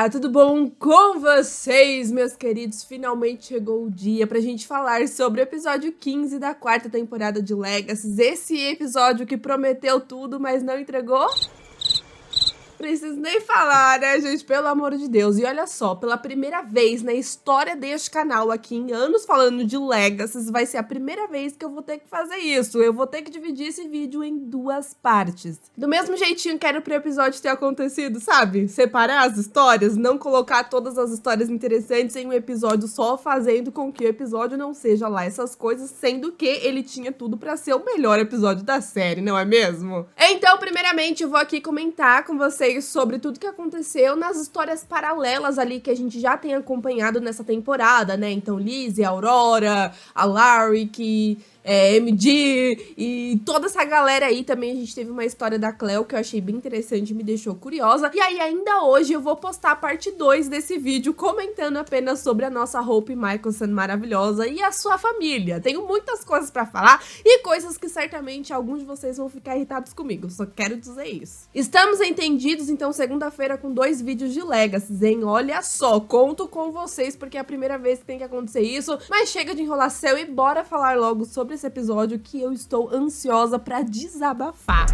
Olá, tudo bom com vocês, meus queridos? Finalmente chegou o dia pra gente falar sobre o episódio 15 da quarta temporada de Legacy. Esse episódio que prometeu tudo, mas não entregou. Preciso nem falar, né, gente? Pelo amor de Deus. E olha só, pela primeira vez na história deste canal aqui, em anos falando de Legacy, vai ser a primeira vez que eu vou ter que fazer isso. Eu vou ter que dividir esse vídeo em duas partes. Do mesmo jeitinho que era pro episódio ter acontecido, sabe? Separar as histórias, não colocar todas as histórias interessantes em um episódio só, fazendo com que o episódio não seja lá essas coisas, sendo que ele tinha tudo pra ser o melhor episódio da série, não é mesmo? Então, primeiramente, eu vou aqui comentar com vocês sobre tudo que aconteceu nas histórias paralelas ali que a gente já tem acompanhado nessa temporada, né? Então, Lizzie, a Aurora, a Larrick, MD e toda essa galera aí. Também a gente teve uma história da Cleo que eu achei bem interessante e me deixou curiosa. E aí ainda hoje eu vou postar a parte 2 desse vídeo comentando apenas sobre a nossa Hope Mikaelson maravilhosa e a sua família. Tenho muitas coisas pra falar e coisas que certamente alguns de vocês vão ficar irritados comigo, só quero dizer isso. Estamos entendidos, então, segunda-feira com 2 vídeos de Legacy, hein? Olha só, conto com vocês porque é a primeira vez que tem que acontecer isso, mas chega de enrolação e bora falar logo sobre esse episódio que eu estou ansiosa pra desabafar.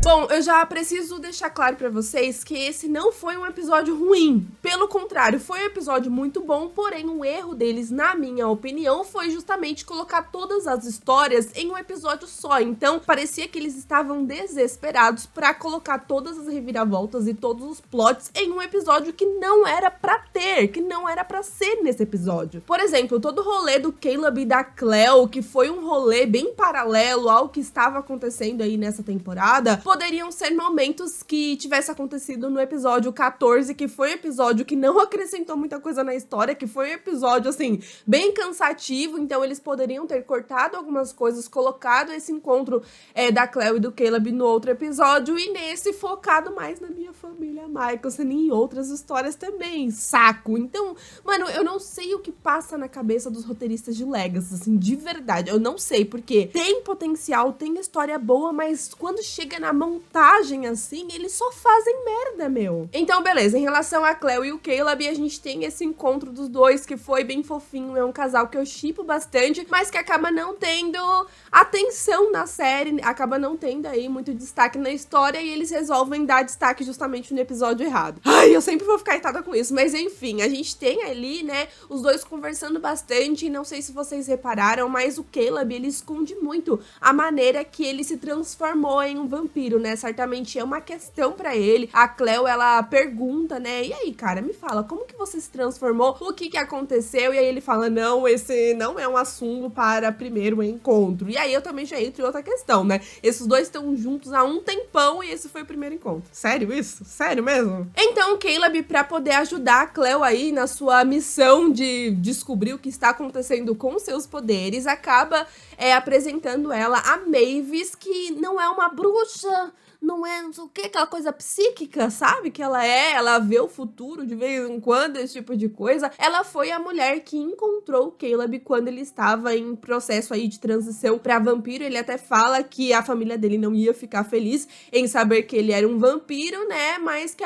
Bom, eu já preciso deixar claro pra vocês que esse não foi um episódio ruim. Pelo contrário, foi um episódio muito bom, porém o erro deles, na minha opinião, foi justamente colocar todas as histórias em um episódio só. Então, parecia que eles estavam desesperados pra colocar todas as reviravoltas e todos os plots em um episódio que não era pra ter, que não era pra ser nesse episódio. Por exemplo, todo o rolê do Caleb e da Cleo, que foi um rolê bem paralelo ao que estava acontecendo aí nessa temporada, poderiam ser momentos que tivesse acontecido no episódio 14, que foi um episódio que não acrescentou muita coisa na história, que foi um episódio, assim, bem cansativo. Então eles poderiam ter cortado algumas coisas, colocado esse encontro da Cleo e do Caleb no outro episódio, e nesse focado mais na minha família Mikaelson e em outras histórias também, saco. Então, mano, eu não sei o que passa na cabeça dos roteiristas de Legacy, assim, de verdade, eu não sei, porque tem potencial, tem história boa, mas quando chega na montagem, assim, eles só fazem merda, meu. Então, beleza, em relação a Cleo e o Caleb, a gente tem esse encontro dos dois, que foi bem fofinho, é um casal que eu shippo bastante, mas que acaba não tendo atenção na série, acaba não tendo aí muito destaque na história, e eles resolvem dar destaque justamente no episódio errado. Ai, eu sempre vou ficar irritada com isso, mas enfim, a gente tem ali, né, os dois conversando bastante, e não sei se vocês repararam, mas o Caleb, ele esconde muito a maneira que ele se transformou em um vampiro, né? Certamente é uma questão pra ele. A Cleo, ela pergunta, né? E aí, cara, me fala, como que você se transformou? O que que aconteceu? E aí ele fala, não, esse não é um assunto para primeiro encontro. E aí eu também já entro em outra questão, né? Esses dois estão juntos há um tempão e esse foi o primeiro encontro. Sério isso? Sério mesmo? Então o Caleb, pra poder ajudar a Cleo aí na sua missão de descobrir o que está acontecendo com seus poderes, acaba apresentando ela a Mavis, que não é uma bruxa, não é não sei o que, aquela coisa psíquica, sabe? Que ela vê o futuro de vez em quando, esse tipo de coisa. Ela foi a mulher que encontrou o Caleb quando ele estava em processo aí de transição pra vampiro. Ele até fala que a família dele não ia ficar feliz em saber que ele era um vampiro, né? Mas que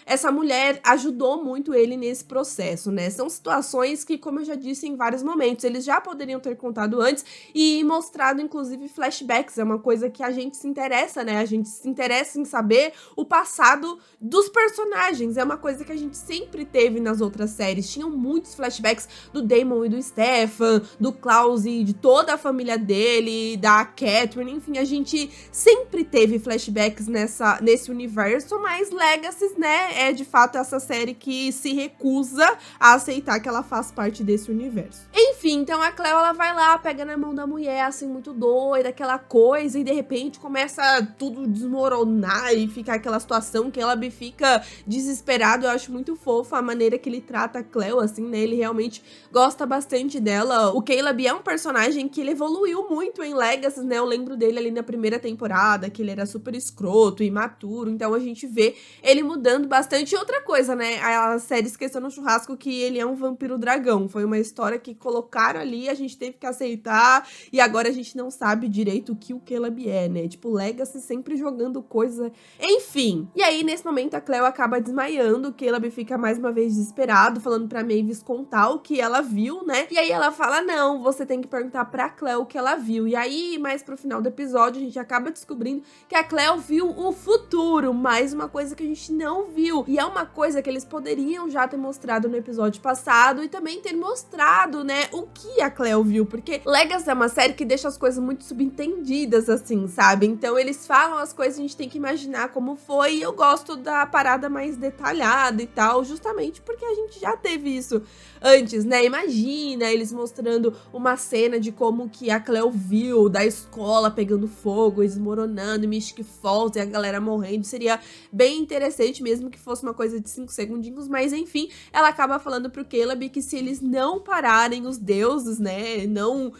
essa mulher ajudou muito ele nesse processo, né? São situações que, como eu já disse em vários momentos, eles já poderiam ter contado antes e mostrado, inclusive, flashbacks. É uma coisa que a gente se interessa, né? A gente se interessa em saber o passado dos personagens. É uma coisa que a gente sempre teve nas outras séries. Tinham muitos flashbacks do Damon e do Stefan, do Klaus e de toda a família dele, da Catherine, enfim, a gente sempre teve flashbacks nesse universo, mas Legacy, né, é de fato essa série que se recusa a aceitar que ela faz parte desse universo. Enfim, então a Cleo, ela vai lá, pega na mão da mulher, assim, muito doida, aquela coisa, e de repente começa tudo desmoronar e fica aquela situação que ela fica desesperado. Eu acho muito fofa a maneira que ele trata a Cleo, assim, né, ele realmente gosta bastante dela. O Caleb é um personagem que ele evoluiu muito em Legacy, né, eu lembro dele ali na primeira temporada, que ele era super escroto, imaturo, então a gente vê ele mudando bastante. E outra coisa, né, a série esqueceu no churrasco que ele é um vampiro dragão, foi uma história que colocaram ali, a gente teve que aceitar, e agora a gente não sabe direito o que o Caleb é, né, tipo, Legacy sempre jogando falando coisa, enfim. E aí, nesse momento, a Cleo acaba desmaiando, o Caleb fica mais uma vez desesperado, falando pra Mavis contar o que ela viu, né? E aí ela fala, não, você tem que perguntar pra Cleo o que ela viu. E aí, mais pro final do episódio, a gente acaba descobrindo que a Cleo viu o futuro, mais uma coisa que a gente não viu. E é uma coisa que eles poderiam já ter mostrado no episódio passado e também ter mostrado, né, o que a Cleo viu, porque Legacy é uma série que deixa as coisas muito subentendidas, assim, sabe? Então eles falam as coisas, a gente tem que imaginar como foi, e eu gosto da parada mais detalhada e tal, justamente porque a gente já teve isso antes, né? Imagina eles mostrando uma cena de como que a Cleo viu da escola pegando fogo, desmoronando, Mystic Falls e a galera morrendo. Seria bem interessante, mesmo que fosse uma coisa de 5 segundinhos, mas enfim, ela acaba falando pro Caleb que se eles não pararem os deuses, né, não,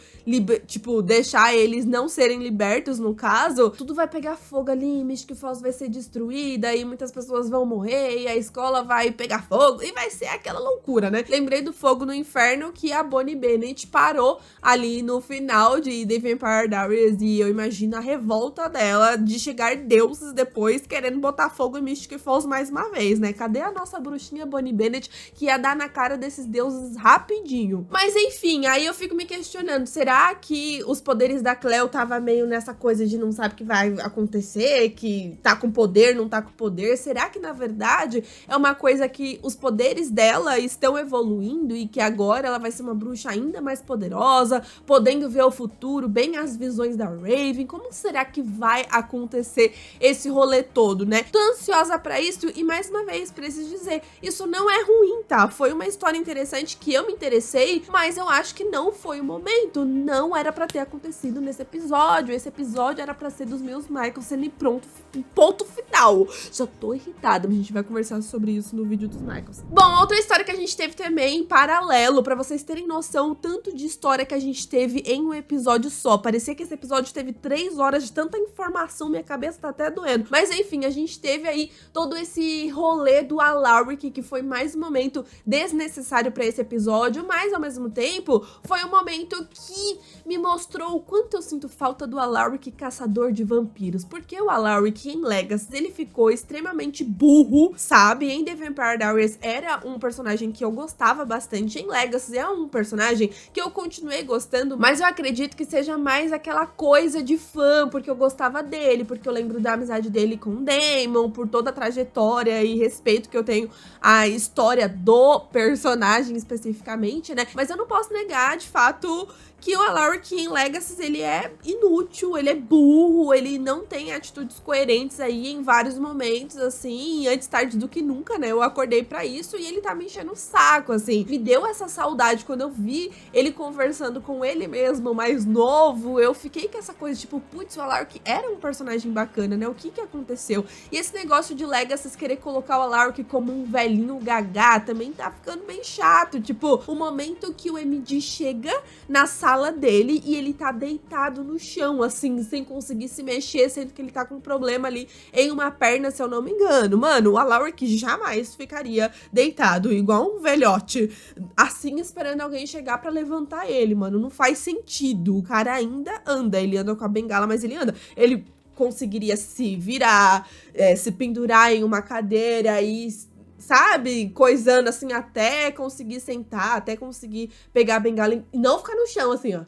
tipo, deixar eles não serem libertos, no caso, tudo vai pegar fogo ali, Mystic Falls vai ser destruída e muitas pessoas vão morrer e a escola vai pegar fogo e vai ser aquela loucura, né? Lembrei do Fogo no Inferno que a Bonnie Bennett parou ali no final de The Vampire Diaries e eu imagino a revolta dela de chegar deuses depois querendo botar fogo em Mystic Falls mais uma vez, né? Cadê a nossa bruxinha Bonnie Bennett que ia dar na cara desses deuses rapidinho? Mas enfim, aí eu fico me questionando, será que os poderes da Cleo tava meio nessa coisa de não sabe o que vai acontecer, que tá com poder, não tá com poder? Será que na verdade é uma coisa que os poderes dela estão evoluindo e que agora ela vai ser uma bruxa ainda mais poderosa, podendo ver o futuro, bem as visões da Raven? Como será que vai acontecer esse rolê todo, né? Tô ansiosa pra isso e mais uma vez, preciso dizer, isso não é ruim, tá? Foi uma história interessante que eu me interessei, mas eu acho que não foi o momento, não era pra ter acontecido nesse episódio, esse episódio era pra ser dos meus Mikaelson e pronto, ponto final. Já tô irritada, mas a gente vai conversar sobre isso no vídeo dos Mikaelson. Bom, outra história que a gente teve também em paralelo, pra vocês terem noção o tanto de história que a gente teve em um episódio só. Parecia que esse episódio teve 3 horas de tanta informação, minha cabeça tá até doendo. Mas enfim, a gente teve aí todo esse rolê do Alaric, que foi mais um momento desnecessário pra esse episódio, mas ao mesmo tempo foi um momento que me mostrou o quanto eu sinto falta do Alaric caçador de vampiros, porque o Alaric em Legacy, ele ficou extremamente burro, sabe? Em The Vampire Diaries era um personagem que eu gostava bastante, em Legacy é um personagem que eu continuei gostando, mas eu acredito que seja mais aquela coisa de fã, porque eu gostava dele, porque eu lembro da amizade dele com o Daemon, por toda a trajetória e respeito que eu tenho à história do personagem especificamente, né? Mas eu não posso negar, de fato, que o Alaric em Legacy, ele é inútil, ele é burro, ele não tem atitudes coerentes aí em vários momentos, assim, antes tarde do que nunca, né? Eu acordei pra isso e ele tá me enchendo o saco, assim. Me deu essa saudade quando eu vi ele conversando com ele mesmo, mais novo, eu fiquei com essa coisa, tipo, putz, o Alaric era um personagem bacana, né? O que aconteceu? E esse negócio de Legacy querer colocar o Alaric como um velhinho gagá também tá ficando bem chato, tipo, o momento que o MD chega na sala dele e ele tá deitado no chão, assim, sem conseguir se mexer, sendo que ele tá com um problema ali em uma perna, se eu não me engano. Mano, o Alaric jamais ficaria deitado igual um velhote, assim, esperando alguém chegar pra levantar ele, mano. Não faz sentido. O cara ainda anda, ele anda com a bengala, mas ele anda. Ele conseguiria se virar, se pendurar em uma cadeira e, sabe, coisando assim até conseguir sentar, até conseguir pegar a bengala e não ficar no chão, assim, ó.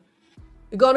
Igual,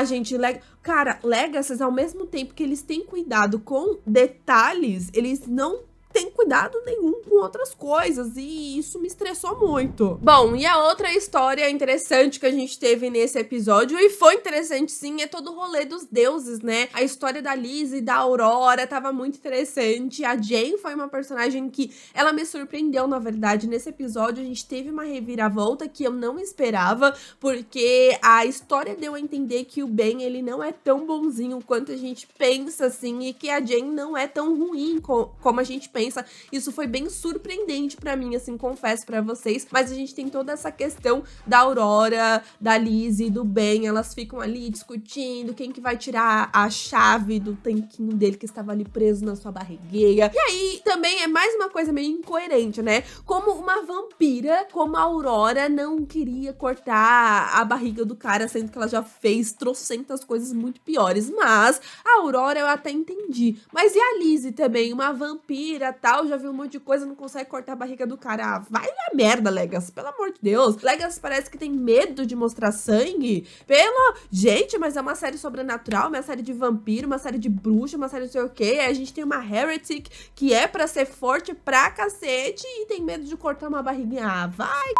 gente, cara, Legacy, ao mesmo tempo que eles têm cuidado com detalhes, eles não tem cuidado nenhum com outras coisas, e isso me estressou muito. Bom, e a outra história interessante que a gente teve nesse episódio, e foi interessante sim, é todo o rolê dos deuses, né? A história da Liz e da Aurora tava muito interessante, a Jane foi uma personagem que ela me surpreendeu, na verdade. Nesse episódio a gente teve uma reviravolta que eu não esperava, porque a história deu a entender que o Ben, ele não é tão bonzinho quanto a gente pensa, assim, e que a Jane não é tão ruim como a gente pensa pensa. Isso foi bem surpreendente pra mim, assim, confesso pra vocês. Mas a gente tem toda essa questão da Aurora, da Lizzie, do Ben. Elas ficam ali discutindo quem que vai tirar a chave do tanquinho dele que estava ali preso na sua barrigueira. E aí também é mais uma coisa meio incoerente, né? Como uma vampira, como a Aurora não queria cortar a barriga do cara, sendo que ela já fez trocentas coisas muito piores. Mas a Aurora eu até entendi. Mas e a Lizzie também? Uma vampira, tal, já viu um monte de coisa, não consegue cortar a barriga do cara. Ah, vai a merda, Legas, pelo amor de Deus. Legas parece que tem medo de mostrar sangue. Gente, mas é uma série sobrenatural, uma série de vampiro, uma série de bruxa, uma série não sei o quê. Aí a gente tem uma Heretic que é pra ser forte pra cacete e tem medo de cortar uma barriguinha. Ah, vai!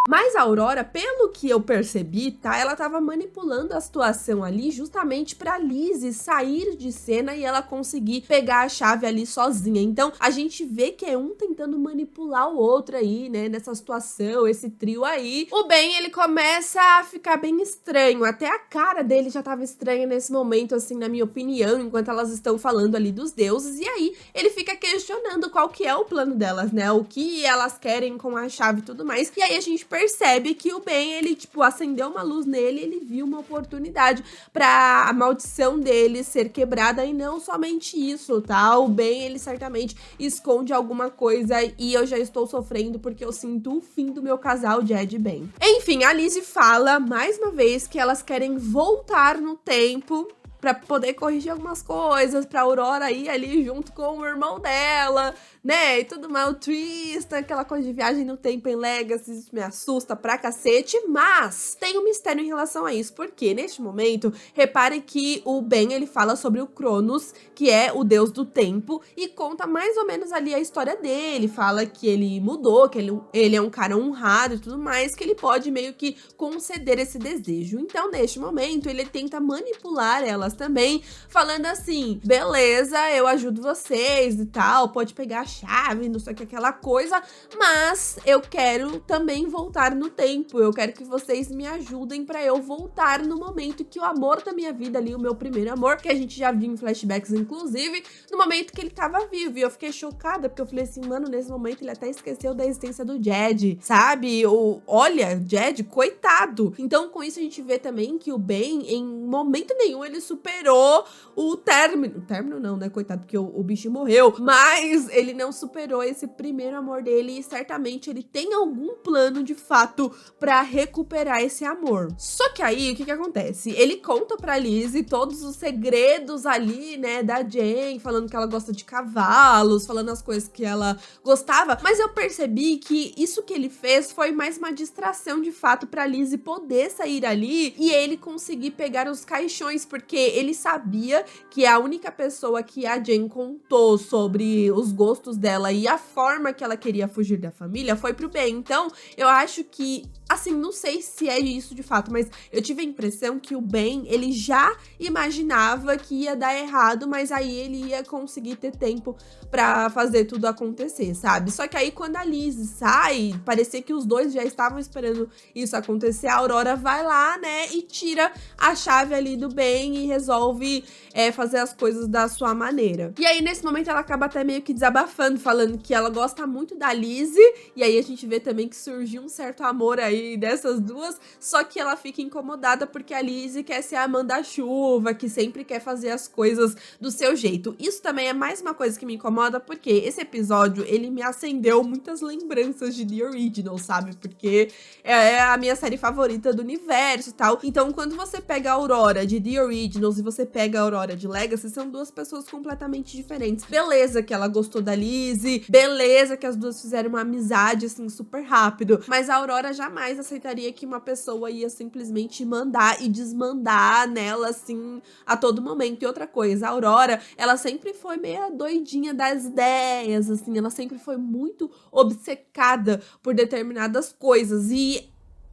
Mas a Aurora, pelo que eu percebi, tá? Ela tava manipulando a situação ali justamente pra Lizzie sair de cena e ela conseguir pegar a chave ali sozinha. Então, a gente vê que é um tentando manipular o outro aí, né? Nessa situação, esse trio aí. O Ben, ele começa a ficar bem estranho. Até a cara dele já tava estranha nesse momento, assim, na minha opinião, enquanto elas estão falando ali dos deuses. E aí, ele fica questionando qual que é o plano delas, né? O que elas querem com a chave e tudo mais. E aí, a gente percebe que o Ben, ele, tipo, acendeu uma luz nele, ele viu uma oportunidade pra a maldição dele ser quebrada e não somente isso, tá? O Ben, ele certamente esconde alguma coisa e eu já estou sofrendo porque eu sinto o fim do meu casal Jed e Ben. Enfim, a Lizzie fala mais uma vez que elas querem voltar no tempo pra poder corrigir algumas coisas, pra Aurora ir ali junto com o irmão dela, né, e tudo mais, o twist, aquela coisa de viagem no tempo em Legacy, isso me assusta pra cacete, mas tem um mistério em relação a isso, porque neste momento, repare que o Ben, ele fala sobre o Cronos, que é o deus do tempo, e conta mais ou menos ali a história dele, fala que ele mudou, que ele é um cara honrado e tudo mais, que ele pode meio que conceder esse desejo. Então, neste momento, ele tenta manipular elas também, falando assim, beleza, eu ajudo vocês e tal, pode pegar a chave, não sei o que, aquela coisa, mas eu quero também voltar no tempo, eu quero que vocês me ajudem pra eu voltar no momento que o amor da minha vida ali, o meu primeiro amor, que a gente já viu em flashbacks, inclusive, no momento que ele tava vivo, e eu fiquei chocada, porque eu falei assim, mano, nesse momento ele até esqueceu da existência do Jed, sabe? Olha, Jed, coitado! Então, com isso a gente vê também que o Ben, em momento nenhum, ele superou o término não, né, coitado, porque o bicho morreu, mas ele não superou esse primeiro amor dele e certamente ele tem algum plano de fato pra recuperar esse amor. Só que aí, o que que acontece? Ele conta pra Lizzie todos os segredos ali, né, da Jane, falando que ela gosta de cavalos, falando as coisas que ela gostava, mas eu percebi que isso que ele fez foi mais uma distração de fato pra Lizzie poder sair ali e ele conseguir pegar os caixões, porque ele sabia que a única pessoa que a Jane contou sobre os gostos dela e a forma que ela queria fugir da família foi pro Ben. Então, eu acho que, assim, não sei se é isso de fato, mas eu tive a impressão que o Ben, ele já imaginava que ia dar errado, mas aí ele ia conseguir ter tempo pra fazer tudo acontecer, sabe? Só que aí, quando a Lizzie sai, parecia que os dois já estavam esperando isso acontecer, a Aurora vai lá, né, e tira a chave ali do Ben e resolve fazer as coisas da sua maneira. E aí, nesse momento, ela acaba até meio que desabafando, falando que ela gosta muito da Lizzie, e aí a gente vê também que surgiu um certo amor aí dessas duas, só que ela fica incomodada porque a Lizzie quer ser a manda-chuva, que sempre quer fazer as coisas do seu jeito. Isso também é mais uma coisa que me incomoda, porque esse episódio, ele me acendeu muitas lembranças de The Original, sabe? Porque é a minha série favorita do universo e tal. Então, quando você pega a Aurora de The Originals e você pega a Aurora de Legacy, são duas pessoas completamente diferentes. Beleza que ela gostou da Lizzie, beleza que as duas fizeram uma amizade, assim, super rápido, mas a Aurora jamais aceitaria que uma pessoa ia simplesmente mandar e desmandar nela, assim, a todo momento. E outra coisa, a Aurora, ela sempre foi meio doidinha das ideias, assim, ela sempre foi muito obcecada por determinadas coisas, e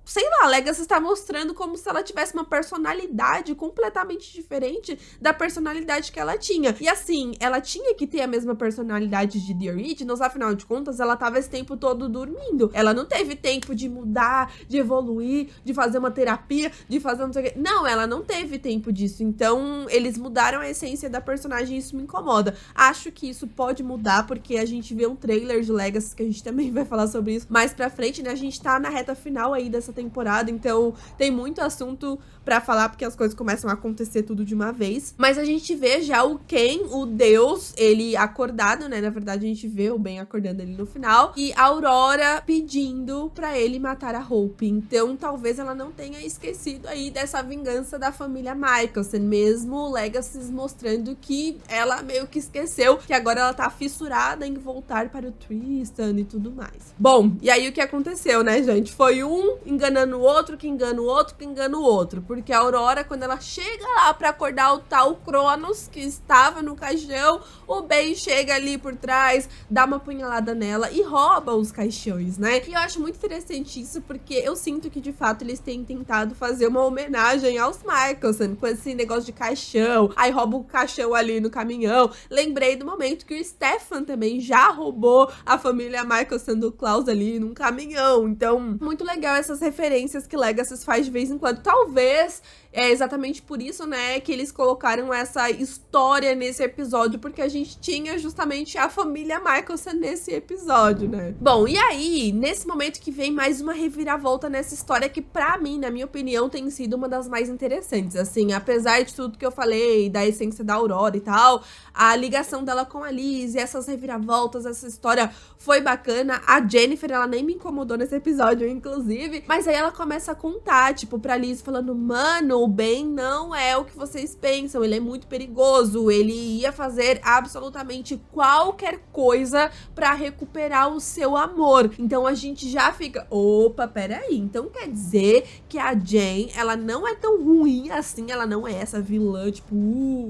sei lá, a Legacy está mostrando como se ela tivesse uma personalidade completamente diferente da personalidade que ela tinha. E assim, ela tinha que ter a mesma personalidade de The Originals, afinal de contas, ela tava esse tempo todo dormindo. Ela não teve tempo de mudar, de evoluir, de fazer uma terapia, de fazer não sei o quê. Não, ela não teve tempo disso. Então, eles mudaram a essência da personagem e isso me incomoda. Acho que isso pode mudar, porque a gente vê um trailer de Legacy, que a gente também vai falar sobre isso mais pra frente, né? A gente tá na reta final aí dessa temporada, então tem muito assunto pra falar, porque as coisas começam a acontecer tudo de uma vez. Mas a gente vê já o Ken, o Deus, ele acordado, né? Na verdade, a gente vê o Ben acordando ali no final. E a Aurora pedindo pra ele matar a Hope. Então, talvez ela não tenha esquecido aí dessa vingança da família Mikaelson. Mesmo o Legacy mostrando que ela meio que esqueceu, que agora ela tá fissurada em voltar para o Tristan e tudo mais. Bom, e aí o que aconteceu, né, gente? Foi um enganando o outro, que engana o outro, que engana o outro. Porque a Aurora, quando ela chega lá pra acordar o tal Cronos, que estava no caixão, o Ben chega ali por trás, dá uma punhalada nela e rouba os caixões, né? E eu acho muito interessante isso, porque eu sinto que, de fato, eles têm tentado fazer uma homenagem aos Mikaelson, com esse negócio de caixão, aí rouba o caixão ali no caminhão. Lembrei do momento que o Stefan também já roubou a família Mikaelson do Klaus ali num caminhão. Então, muito legal essas referências que Legacy faz de vez em quando. Talvez é exatamente por isso, né, que eles colocaram essa história nesse episódio, porque a gente tinha justamente a família Mikaelson nesse episódio, né? Bom, e aí, nesse momento que vem mais uma reviravolta nessa história que, pra mim, na minha opinião, tem sido uma das mais interessantes. Assim, apesar de tudo que eu falei, da essência da Aurora e tal, a ligação dela com a Liz e essas reviravoltas, essa história foi bacana. A Jennifer, ela nem me incomodou nesse episódio, inclusive, mas aí ela começa a contar, tipo, pra Liz, falando, mano, o Ben não é o que vocês pensam, ele é muito perigoso, ele ia fazer absolutamente qualquer coisa pra recuperar o seu amor. Então a gente já fica, opa, peraí, então quer dizer que a Jen, ela não é tão ruim assim, ela não é essa vilã, tipo,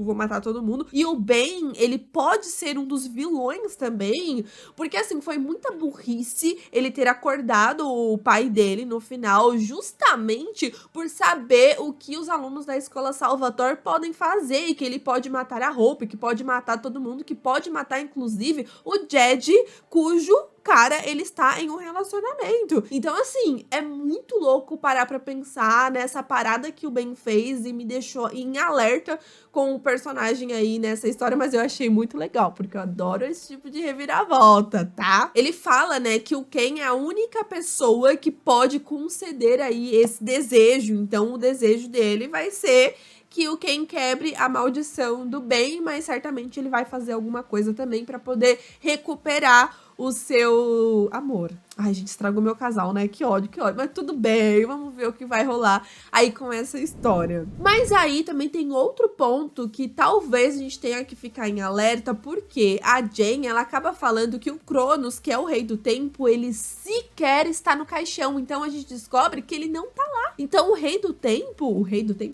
vou matar todo mundo. E o Ben, ele pode ser um dos vilões também, porque assim, foi muita burrice ele ter acordado o pai dele no final, justamente por saber o que os alunos da escola Salvatore podem fazer, e que ele pode matar a Hope, que pode matar todo mundo, que pode matar inclusive o Jed, cujo cara, ele está em um relacionamento. Então, assim, é muito louco parar pra pensar nessa parada que o Ben fez e me deixou em alerta com o personagem aí nessa história, mas eu achei muito legal, porque eu adoro esse tipo de reviravolta, tá? Ele fala, né, que o Ken é a única pessoa que pode conceder aí esse desejo, então o desejo dele vai ser que o Ken quebre a maldição do Ben, mas certamente ele vai fazer alguma coisa também pra poder recuperar o seu amor. Ai, gente, estragou meu casal, né? Que ódio, que ódio. Mas tudo bem, vamos ver o que vai rolar aí com essa história. Mas aí também tem outro ponto que talvez a gente tenha que ficar em alerta, porque a Jen, ela acaba falando que o Cronos, que é o rei do tempo, ele sequer está no caixão. Então a gente descobre que ele não tá lá. Então o rei do tempo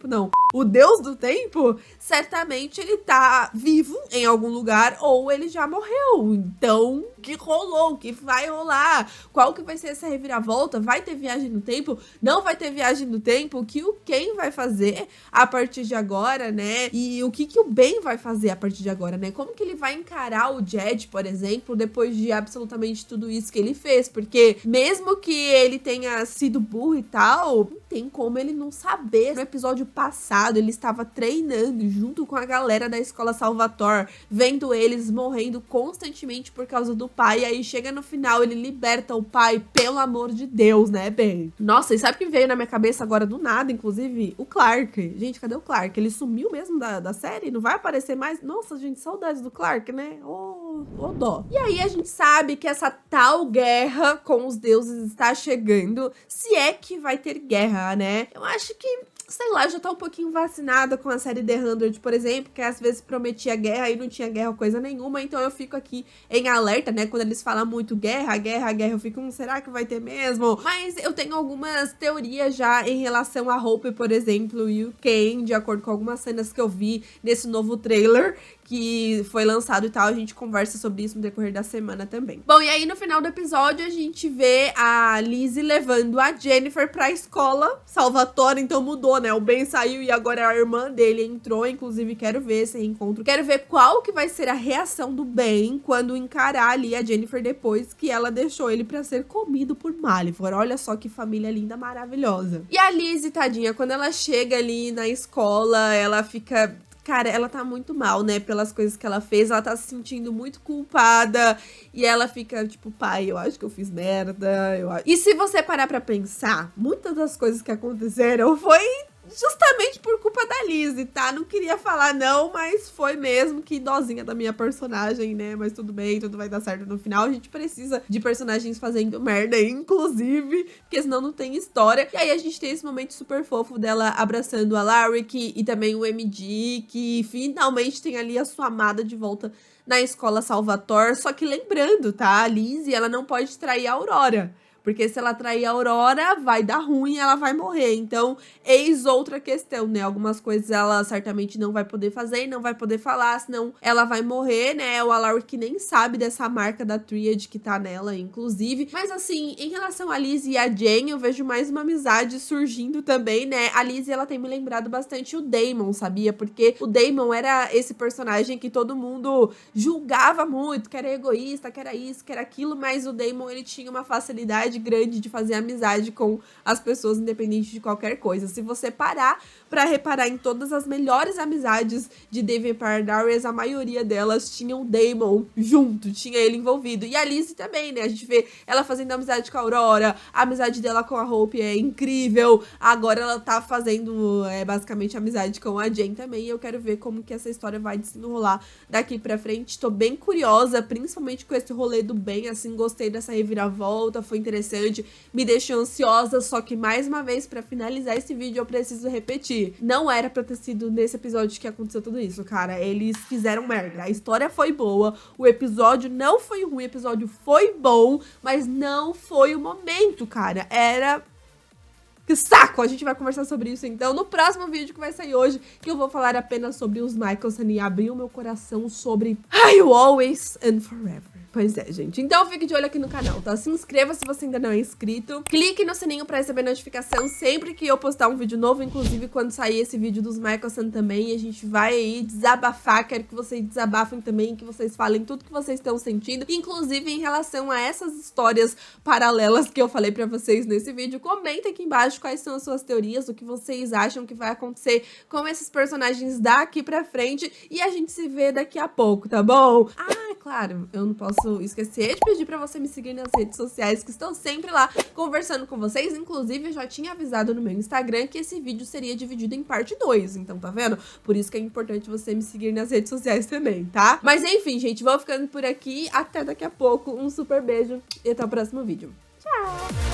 não, o deus do tempo, certamente ele tá vivo em algum lugar ou ele já morreu. Então, o que rolou? O que vai rolar? Qual que vai ser essa reviravolta? Vai ter viagem no tempo? Não vai ter viagem no tempo? O que o Ken vai fazer a partir de agora, né? E o que o Ben vai fazer a partir de agora, né? Como que ele vai encarar o Jed, por exemplo, depois de absolutamente tudo isso que ele fez? Porque mesmo que ele tenha sido burro e tal, não tem como ele não saber. No episódio passado, ele estava treinando junto com a galera da escola Salvatore, vendo eles morrendo constantemente por causa do pai. E aí chega no final, ele liberta o pai, pelo amor de Deus, né, Ben? Nossa, e sabe o que veio na minha cabeça agora do nada, inclusive? O Clark. Gente, cadê o Clark? Ele sumiu mesmo da série? Não vai aparecer mais? Nossa, gente, saudades do Clark, né? Ô, dó. E aí a gente sabe que essa tal guerra com os deuses está chegando, se é que vai ter guerra, né? Eu acho que, sei lá, eu já tô um pouquinho vacinada com a série The 100, por exemplo, que às vezes prometia guerra e não tinha guerra coisa nenhuma, então eu fico aqui em alerta, né, quando eles falam muito guerra, eu fico, será que vai ter mesmo? Mas eu tenho algumas teorias já em relação a Hope, por exemplo, e o Ken, de acordo com algumas cenas que eu vi nesse novo trailer, que foi lançado e tal. A gente conversa sobre isso no decorrer da semana também. Bom, e aí no final do episódio a gente vê a Lizzie levando a Jennifer pra escola Salvatore, então mudou, né? O Ben saiu e agora a irmã dele entrou, inclusive quero ver esse reencontro. Quero ver qual que vai ser a reação do Ben quando encarar ali a Jennifer depois que ela deixou ele pra ser comido por Malefor. Olha só que família linda, maravilhosa. E a Lizzie, tadinha, quando ela chega ali na escola, ela fica... Cara, ela tá muito mal, né, pelas coisas que ela fez, ela tá se sentindo muito culpada, e ela fica tipo, pai, eu acho que eu fiz merda, E se você parar pra pensar, muitas das coisas que aconteceram foi justamente por culpa da Lizzie, tá? Não queria falar não, mas foi mesmo. Que dozinha da minha personagem, né? Mas tudo bem, tudo vai dar certo no final. A gente precisa de personagens fazendo merda, inclusive, porque senão não tem história. E aí a gente tem esse momento super fofo dela abraçando a Larrick e também o MD, que finalmente tem ali a sua amada de volta na escola Salvatore. Só que lembrando, tá? A Lizzie, ela não pode trair a Aurora. Porque se ela trair a Aurora, vai dar ruim e ela vai morrer. Então, eis outra questão, né? Algumas coisas ela certamente não vai poder fazer e não vai poder falar, senão ela vai morrer, né? O Alaric nem sabe dessa marca da Triad que tá nela, inclusive. Mas assim, em relação a Lizzie e a Jane, eu vejo mais uma amizade surgindo também, né? A Lizzie, ela tem me lembrado bastante o Damon, sabia? Porque o Damon era esse personagem que todo mundo julgava muito, que era egoísta, que era isso, que era aquilo, mas o Damon, ele tinha uma facilidade grande de fazer amizade com as pessoas, independente de qualquer coisa. Se você parar pra reparar em todas as melhores amizades de The Vampire Diaries, a maioria delas tinham o Damon junto, tinha ele envolvido. E a Lizzie também, né? A gente vê ela fazendo amizade com a Aurora, a amizade dela com a Hope é incrível. Agora ela tá fazendo basicamente amizade com a Jane também. E eu quero ver como que essa história vai desenrolar daqui pra frente. Tô bem curiosa, principalmente com esse rolê do Ben, assim, gostei dessa reviravolta, foi interessante, me deixou ansiosa, só que mais uma vez, pra finalizar esse vídeo, eu preciso repetir. Não era pra ter sido nesse episódio que aconteceu tudo isso, cara. Eles fizeram merda. A história foi boa, o episódio não foi ruim, o episódio foi bom, mas não foi o momento, cara. Era... Que saco! A gente vai conversar sobre isso, então, no próximo vídeo que vai sair hoje, que eu vou falar apenas sobre os Mikaelson e abrir o meu coração sobre I Always and Forever. Pois é, gente. Então fique de olho aqui no canal, tá? Se inscreva se você ainda não é inscrito. Clique no sininho pra receber notificação sempre que eu postar um vídeo novo. Inclusive, quando sair esse vídeo dos Mikaelson também, a gente vai aí desabafar. Quero que vocês desabafem também, que vocês falem tudo que vocês estão sentindo. Inclusive, em relação a essas histórias paralelas que eu falei pra vocês nesse vídeo, comenta aqui embaixo quais são as suas teorias, o que vocês acham que vai acontecer com esses personagens daqui pra frente. E a gente se vê daqui a pouco, tá bom? Ah, claro, eu não posso esquecer de pedir pra você me seguir nas redes sociais, que estou sempre lá conversando com vocês. Inclusive, eu já tinha avisado no meu Instagram que esse vídeo seria dividido em parte 2, então tá vendo? Por isso que é importante você me seguir nas redes sociais também, tá? Mas enfim, gente, vou ficando por aqui. Até daqui a pouco. Um super beijo e até o próximo vídeo. Tchau!